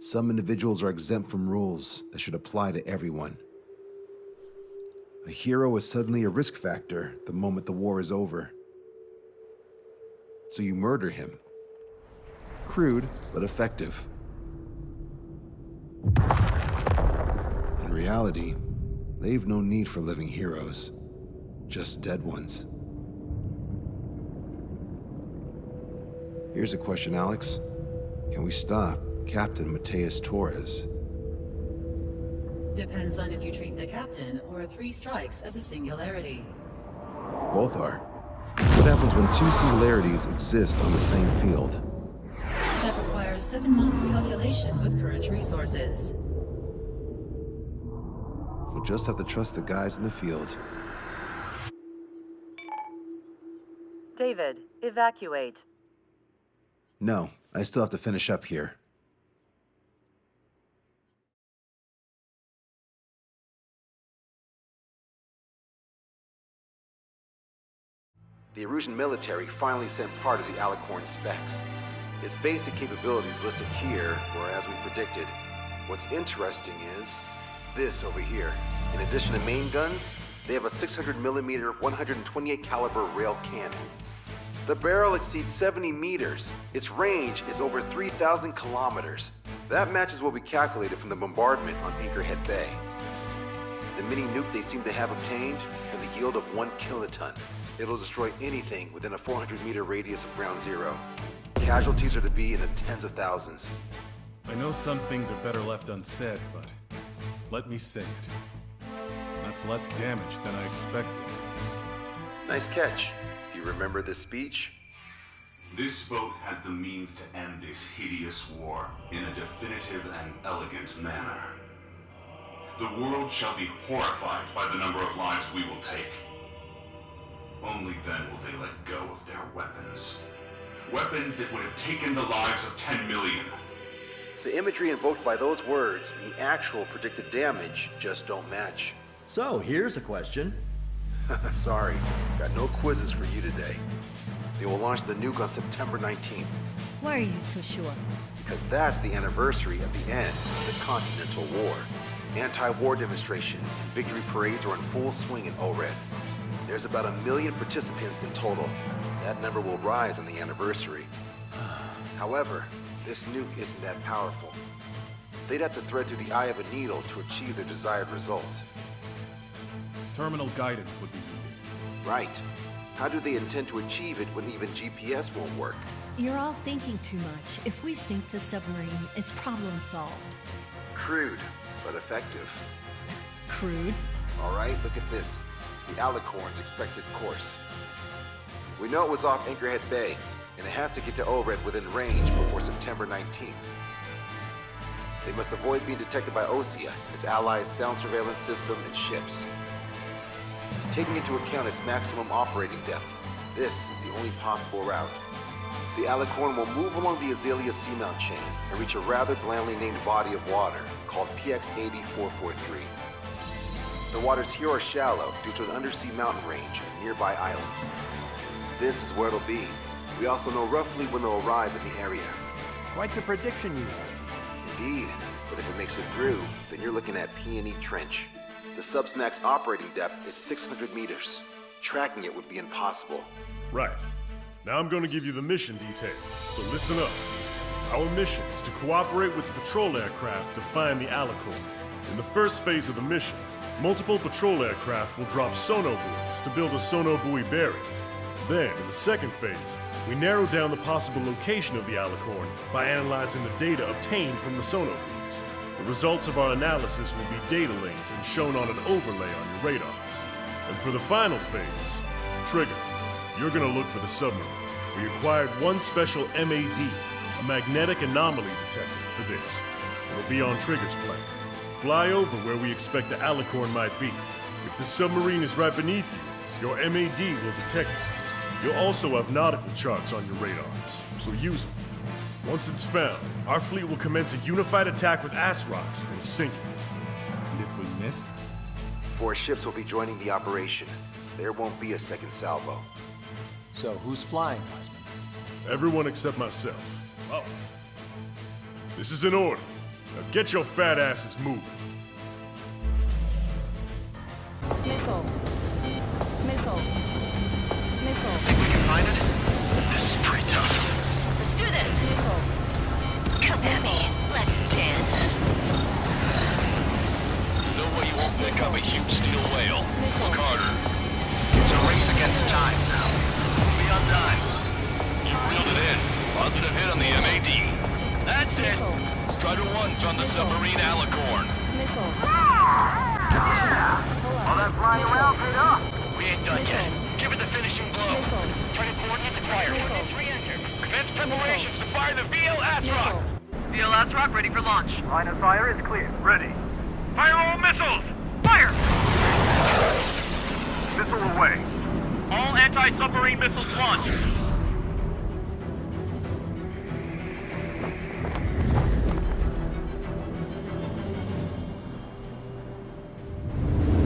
Some individuals are exempt from rules that should apply to everyone. A hero is suddenly a risk factor the moment the war is over. So you murder him. Crude, but effective. In reality, they've no need for living heroes, just dead ones. Here's a question, Alex. Can we stop Captain Mateus Torres? Depends on if you treat the captain or 3 strikes as a singularity. Both are. What happens when 2 singularities exist on the same field? That requires 7 months calculation with current resources. We'll just have to trust the guys in the field. David, evacuate. No, I still have to finish up here. The Erusian military finally sent part of the Alicorn specs. Its basic capabilities listed here were as we predicted. What's interesting is this over here. In addition to main guns, they have a 600mm 128 caliber rail cannon. The barrel exceeds 70 meters. Its range is over 3,000 kilometers. That matches what we calculated from the bombardment on Anchorhead Bay. The mini nuke they seem to have obtained has a yield of 1 kiloton. It'll destroy anything within a 400-meter radius of ground zero. Casualties are to be in the tens of thousands. I know some things are better left unsaid, but let me say it. That's less damage than I expected. Nice catch. Do you remember this speech? This vote has the means to end this hideous war in a definitive and elegant manner. The world shall be horrified by the number of lives we will take. Only then will they let go of their weapons. Weapons that would have taken the lives of 10 million. The imagery invoked by those words and the actual predicted damage just don't match. So, here's a question. Sorry, got no quizzes for you today. They will launch the nuke on September 19th. Why are you so sure? Because that's the anniversary of the end of the Continental War. Anti-war demonstrations and victory parades are in full swing in ORED. There's about 1 million participants in total. That number will rise on the anniversary. However, this nuke isn't that powerful. They'd have to thread through the eye of a needle to achieve their desired result. Terminal guidance would be needed. Right. How do they intend to achieve it when even GPS won't work? You're all thinking too much. If we sink the submarine, it's problem solved. Crude, but effective. Crude? All right, look at this. The Alicorn's expected course. We know it was off Anchorhead Bay, and it has to get to ORED within range before September 19th. They must avoid being detected by Osea, its allies' sound surveillance system, and ships. Taking into account its maximum operating depth, this is the only possible route. The Alicorn will move along the Azalea seamount chain and reach a rather blandly named body of water called PX-80443. The waters here are shallow due to an undersea mountain range and nearby islands. This is where it'll be. We also know roughly when they'll arrive in the area. Quite the prediction you have. Indeed, but if it makes it through, then you're looking at Peony Trench. The Subsnac's operating depth is 600 meters. Tracking it would be impossible. Right. Now I'm going to give you the mission details, so listen up. Our mission is to cooperate with the patrol aircraft to find the Alicorn. In the first phase of the mission, multiple patrol aircraft will drop sonobuoys to build a sonobuoy barrier. Then, in the second phase, we narrow down the possible location of the Alicorn by analyzing the data obtained from the sonobuoys. The results of our analysis will be data linked and shown on an overlay on your radars. And for the final phase, Trigger, you're gonna look for the submarine. We acquired one special MAD, a magnetic anomaly detector, for this. It'll be on Trigger's plane. Fly over where we expect the Alicorn might be. If the submarine is right beneath you, your MAD will detect it. You'll also have nautical charts on your radars, so use them. Once it's found, our fleet will commence a unified attack with ass rocks and sink it. And if we miss? 4 ships will be joining the operation. There won't be a second salvo. So, who's flying, Wiseman? Everyone except myself. Oh. This is an order. Now get your fat asses moving. Missile. Missile. Missile. Think we can find it? This is pretty tough. Let's do this. Missile. Come at me. Let's dance. No way you won't pick up a huge steel whale. Look harder. It's a race against time now. Be on time. You've reeled it in. Positive hit on the MAD. That's it. Strider 1 found the submarine Alicorn. Missile. All that flying around paid off. We ain't done yet. Give it the finishing blow. Target coordinates acquired. Coordinates re-enter. Commence preparations to fire the VL Atrox. VL Atrox ready for launch. Line of fire is clear. Ready. Fire all missiles! Fire! Missile away. All anti-submarine missiles launched.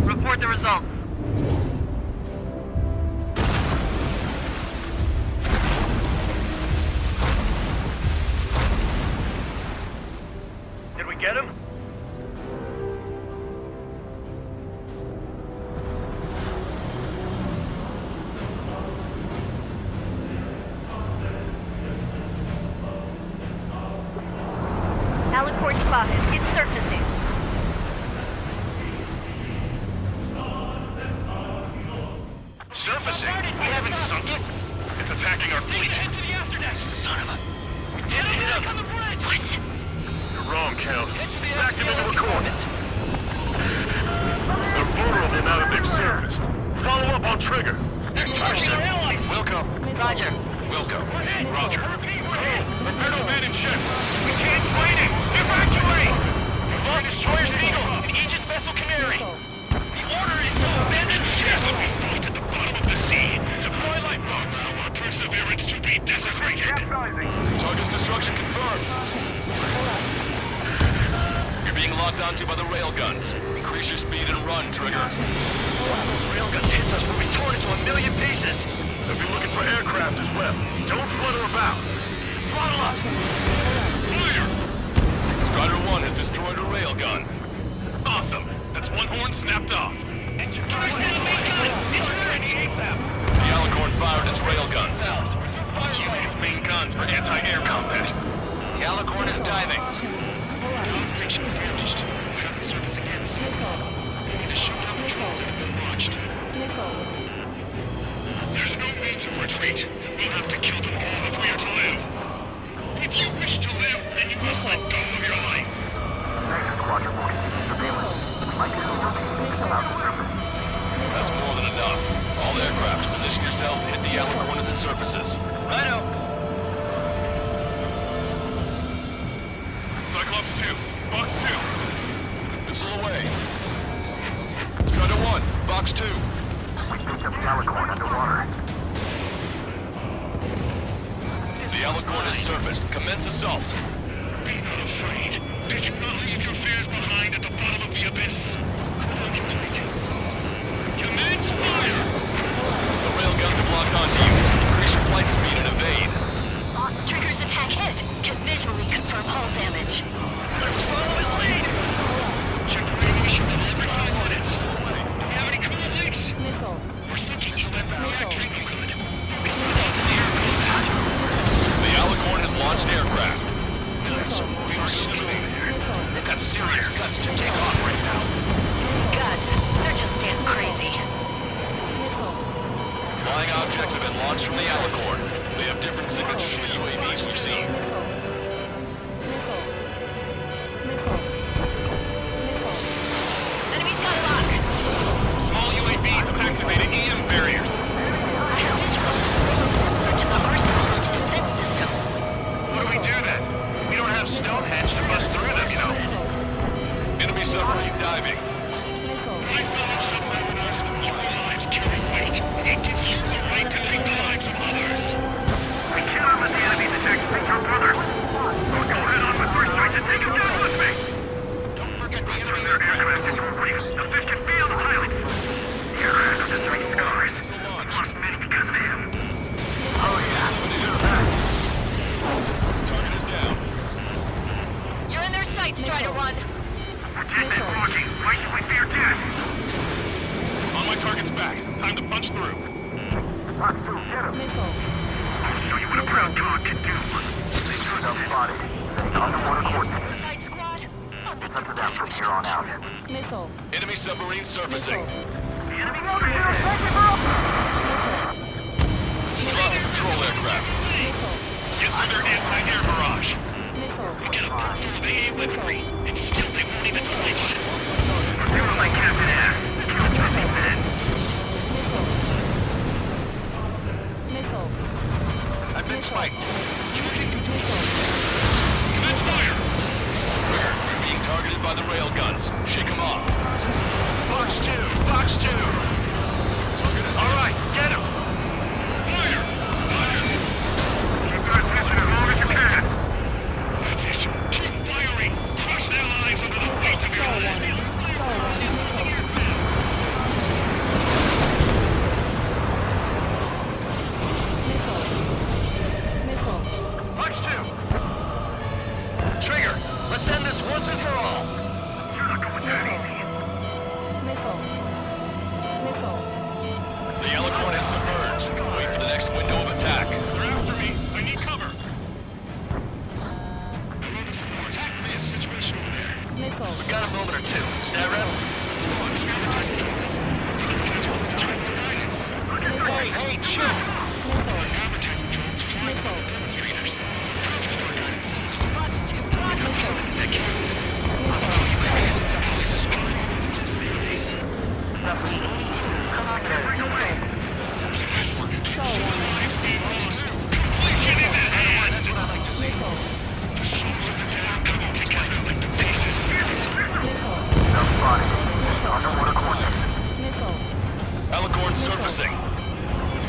Report the results. Did we get him? Alicorn spotted. It's surfacing. Surfacing? We haven't sunk it? It's attacking our fleet. Son of a... We didn't hit him. What? You're wrong, Count. Back them into a coordinate. They're vulnerable now that they've surfaced. Follow up on trigger. Understood. Wilco. Roger. Wilco. Roger. Prepare to abandon ship. We can't fight it. Evacuate! We've lost destroyers Eagle and Aegis vessel Canary. The order is to abandon ship. At the bottom of the sea. Deploy lifeboat. Allow our perseverance to be desecrated. Target's destruction confirmed. You're being locked onto by the railguns. Increase your speed and run, Trigger. Those railguns hit us, we'll be torn into a million pieces. They'll be looking for aircraft as well. Don't flutter about. Throttle up. Fire! Strider 1 has destroyed a railgun. Awesome. That's one horn snapped off. The Alicorn fired its railguns. It's using its main guns for anti-air combat. The Alicorn is diving. Ground station's damaged. We're on the surface again soon. The showdown patrols have been launched. There's no means of retreat. We'll have to kill them all if we are to live. If you wish to live, then you must let go of your life. That's more than enough. All aircraft, position yourself to hit the Alicorn as it surfaces. Righto. Cyclops 2, Fox 2. Missile away. Strider 1, Fox 2. We picked up the Alicorn underwater. The Alicorn has surfaced. Commence assault. Be not afraid. Did you not leave your fears behind at the bottom of the abyss? Commence fire! The railguns have locked onto you. Increase your flight speed and evade. Trigger's attack hit. Can visually confirm hull damage. Let's follow his lead! Check the radiation level every 5 minutes. Do we have any cool leaks? Missile. We're subject to lead reactors, no good. This results in air combat. The Alicorn has launched aircraft. Nice. We are still there. They've got serious guts to take off right now. Guts. They're just damn crazy. Flying objects have been launched from the Alicorn. They have different signatures from the UAVs we've seen. Enemy's got a lock. Small UAVs have activated EM barriers. I have visual. Sensor to the arsenal's defense system. What do we do then? We don't have Stonehenge to bust through them, you know. Enemy submarine diving. My fellow submariners, your lives carry weight. It gives you the right to take the lives of others. We cannot let the enemy detect your brother. Punch through. Missile. I'll show you what a proud dog can do. Suicide squad? Missile. Enemy submarine surfacing. Lost patrol aircraft. Get through their anti-air barrage. Missile. Get a boat full of AA weaponry, and still they won't even flinch. You're my captain air. You're jumping men. Missile. I've been spiked. Missile. Commence fire! Trigger, you're being targeted by the railguns. Shake them off. Box 2! Box 2! Target is hit. All right, get him! Fire! Fire! Keep your attention as long as you can. That's it. Keep firing! Crush their lives under the weight of your Missile. Box 2! Trigger, let's end this once and for all! You're not going that easy. Missile. The Alicorn is submerged. Wait for the next window of attack. They're after me. I need cover. Hello, this is Lord. There's a situation over there. Missile. We got a moment or two. Stat rep? Hey, hey, chill! Advertising drones flying over demonstrators. Guidance system. Alicorn surfacing.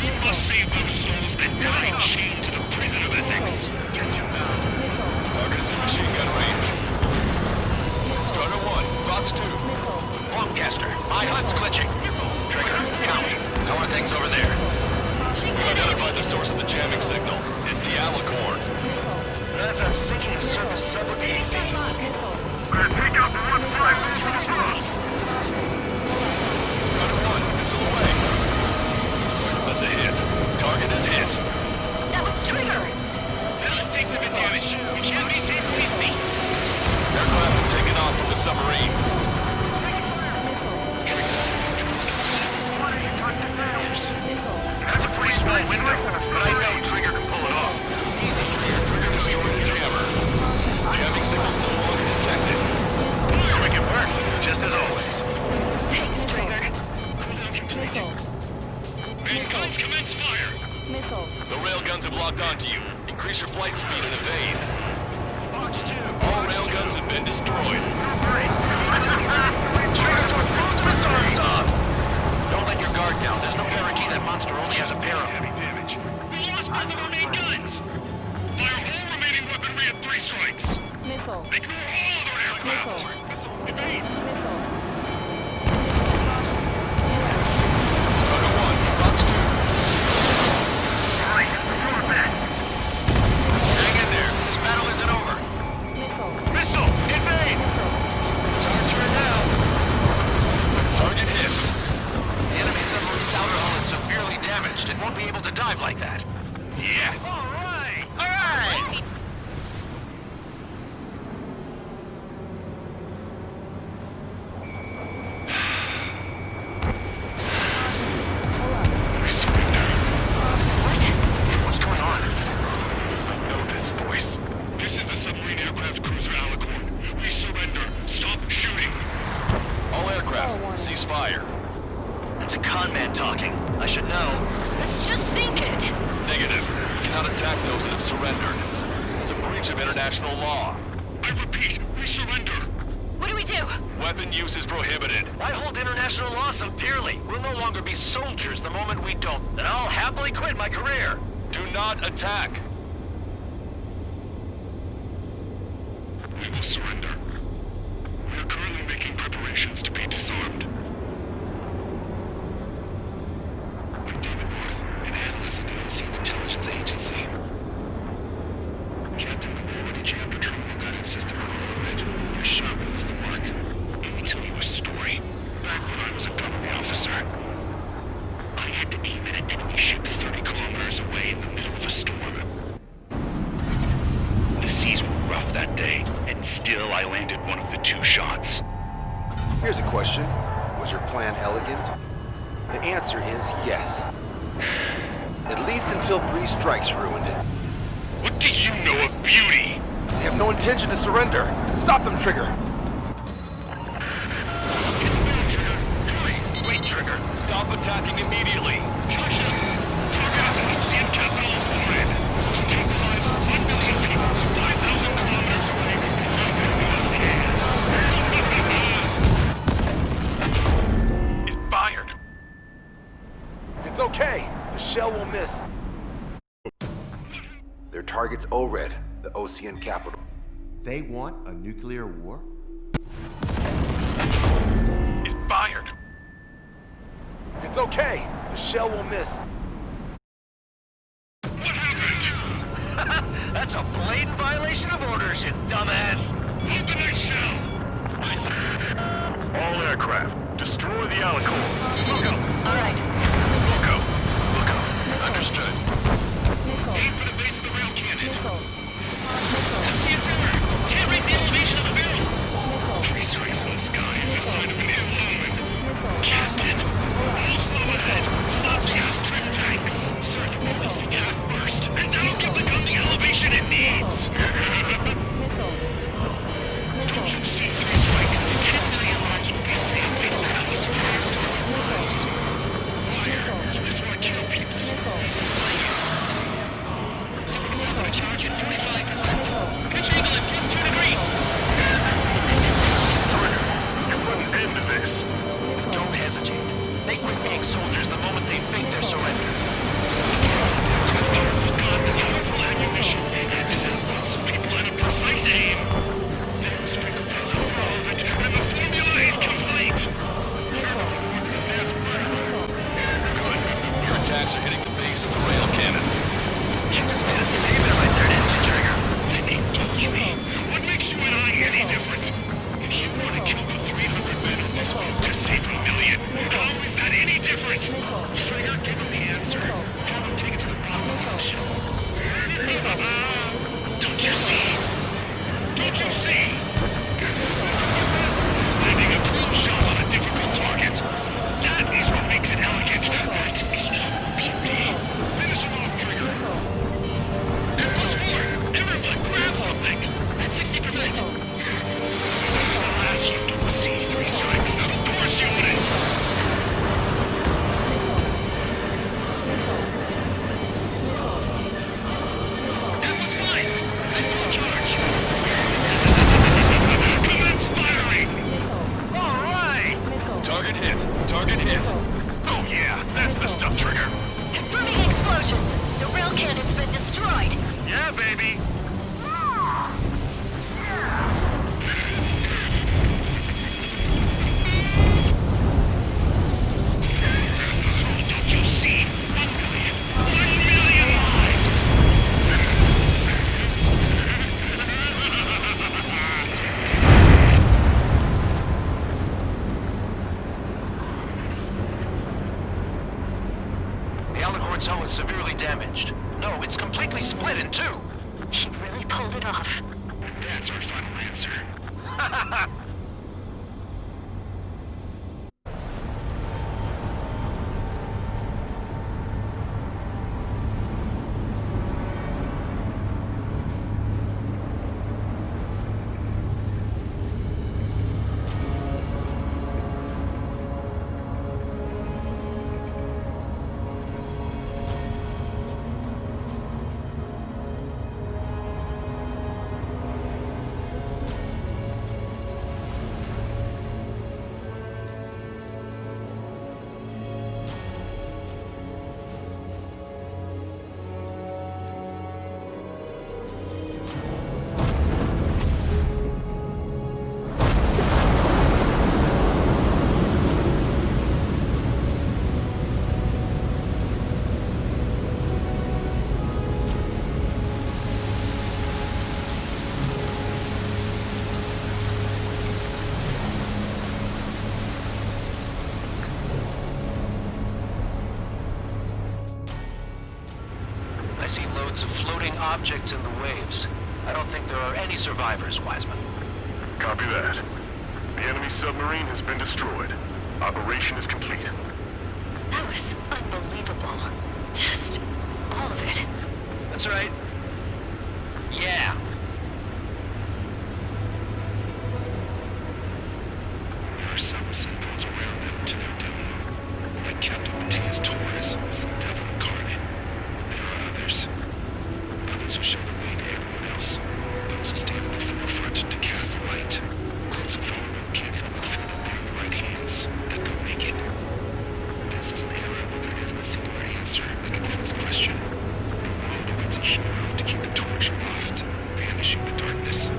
We must save those souls that died chained to the prison of ethics. Target is in machine gun range. Starter 1, Fox 2. Longcaster, my HUD's glitching. Trigger, count. How are things over there? We've identified the source of the jamming signal. It's the Alicorn. That's on sinking the surface submarine easy. We're gonna take out the one flight. Starter 1, missile away. That's a hit. Target is hit. That was Trigger. Ballast have been damaged. We can't be safely seen. Aircraft have taken off from the submarine. That's a pretty small window, but I know Trigger can pull it off. Trigger destroyed a jammer. Jamming signals no longer detected. Quick at work, just as always. Thanks, Trigger. Missile. Main guns commence fire. Missile. The railguns have locked onto you. Increase your flight speed and evade. All railguns have been destroyed. Trigger took both missiles off. Don't let your guard down. There's no guarantee that monster only has a pair of heavy damage. We lost both of our main guns. Fire all remaining weaponry at 3 strikes. Missile. Ignore all other aircraft. Missile. Evade. Missile. Starter 1, Fox 2. Hang in there. This battle isn't over. Missile. Missile! Invade! Charge her now. Target hit. The enemy submarine's outer hull is severely damaged. It won't be able to dive like that. Yes. All right. All right. What's going on? I know this voice. This is the submarine aircraft cruiser Alicorn. We surrender. Stop shooting. All aircraft, cease fire. That's a con man talking. I should know. Let's just sink it. Negative. We cannot attack those that have surrendered. It's a breach of international law. I repeat, we surrender. What do we do? Weapon use is prohibited. I hold international law so dearly. We'll no longer be soldiers the moment we don't. Then I'll happily quit my career. Do not attack. We will surrender. We are currently making preparations to be disarmed. I'm David North, an analyst at the Ocean Intelligence Agency. Captain, we already jammed a terminal guidance system in orbit. Your shot was the mark. Let me tell you a story. Back when I was a government officer, I Here's a question. Was your plan elegant? The answer is yes. At least until 3 strikes ruined it. What do you know of beauty? They have no intention to surrender. Stop them, Trigger! Wait, Trigger. Stop attacking immediately. Target the Ocean capital of Foreign. Take the lives of 1 million people 5,000 kilometers away. It fired. It's okay. The shell will miss. Their target's ORED, the Ocean capital. They want a nuclear war? It fired. It's okay. The shell will miss. What happened? That's a blatant violation of orders, you dumbass. Hold the next shell. All aircraft, destroy the Alicorn. Look up. All right. Look up. Look up. Understood. Missile. Aim for the base of the rail cannon. Missile. Yes, sir. Can't raise the elevation of the barrel. Missile. 3 strikes in the sky is a sign of an ill omen. Missile. Captain, all slow ahead. Stop the gas trip tanks. Sir, you're releasing aft first, and that'll give the gun the elevation it needs. Missile. Don't you see 3 strikes? 10 million lives will be saved. Wait, that was to fire. You just want to kill people. Someone charge at 45%. Pitch angle at plus 2 degrees. You put an end to this. Don't hesitate. They quit being soldiers the moment they fake their surrender. With powerful gun and powerful ammunition, and to them lots of people and a precise aim. Then sprinkle down the whole of it, and the formula is complete. Good. Your attacks are hitting the base of the rail cannon. You just made a statement right there, didn't you, Trigger? Then indulge me. What makes you and I any different? If you want to kill the 300 men on this boat to save 1 million, how is that any different? Trigger, give him the answer. Have him take it to the bottom of the ocean. Don't you see? Don't you see? Landing a close shot on a difficult target. That is what makes it elegant. That is true beauty. Finish him off, Trigger. And plus 4. Everyone, grab something. That's 60%. The last you do see 3 strikes. Of course you wouldn't. That was mine. I full charge. Commence firing. All right. Target hit. Target hit. Oh yeah, that's the stuff, Trigger. Confirming explosions. The rail cannon's been destroyed. Yeah, baby. Don't you see? 1 million. 1 million lives. The Alicorn's hull is severely damaged. No, it's completely split in 2. She really pulled it off. That's our final answer. see loads of floating objects in the waves. I don't think there are any survivors, Wiseman. Copy that. The enemy submarine has been destroyed. Operation is complete. That was unbelievable. Just all of it. That's right. Yeah. There are some symbols around them to their doom. Like Captain Matias Torres was a devil incarnate. There are others. Others who show the way to everyone else. Those who stand in the forefront to cast light. Those who follow them can't help but feel that they're in the right hands, that they'll make it. This is an era where there isn't a singular answer that can endless question. The world awaits a hero to keep the torch aloft, banishing the darkness.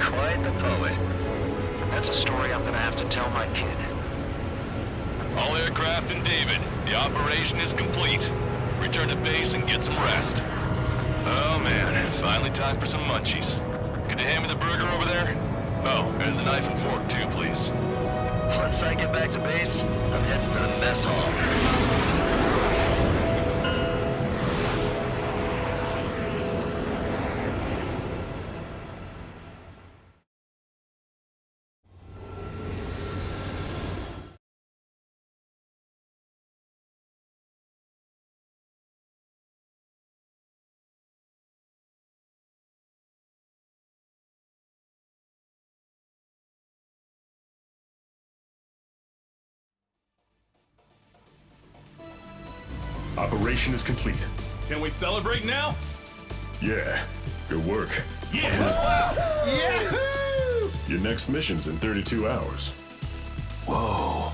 Quite the poet. That's a story I'm gonna have to tell my kid. All aircraft in David. The operation is complete. Return to base and get some rest. Oh man, finally time for some munchies. Could you hand me the burger over there? Oh, and the knife and fork too, please. Once I get back to base, I'm heading to the mess hall. Operation is complete. Can we celebrate now? Yeah, good work. Yeah! Yahoo! Your next mission's in 32 hours. Whoa.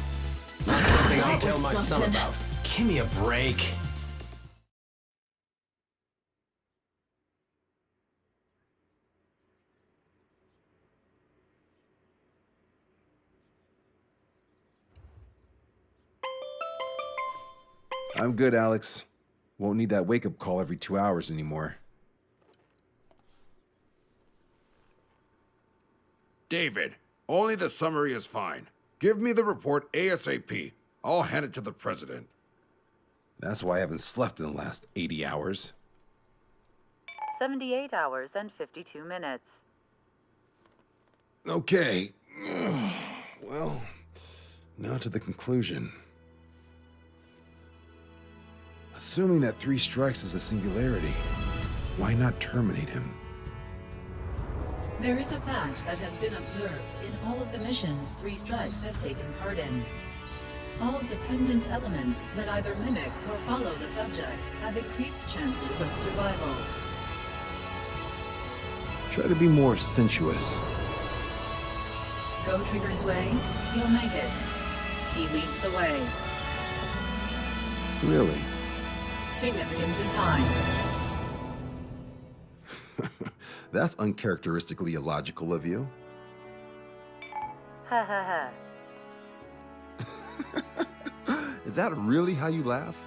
Not something I'll That tell was my son something. about. Give me a break. I'm good, Alex. Won't need that wake-up call every 2 hours anymore. David, only the summary is fine. Give me the report ASAP. I'll hand it to the president. That's why I haven't slept in the last 80 hours. 78 hours and 52 minutes. Okay. Well, now to the conclusion. Assuming that 3 strikes is a singularity, why not terminate him? There is a fact that has been observed in all of the missions 3 Strikes has taken part in. All dependent elements that either mimic or follow the subject have increased chances of survival. Try to be more sensuous. Go Trigger's way, he'll make it. He leads the way. Really? Significance is high. That's uncharacteristically illogical of you. Ha ha ha. Is that really how you laugh?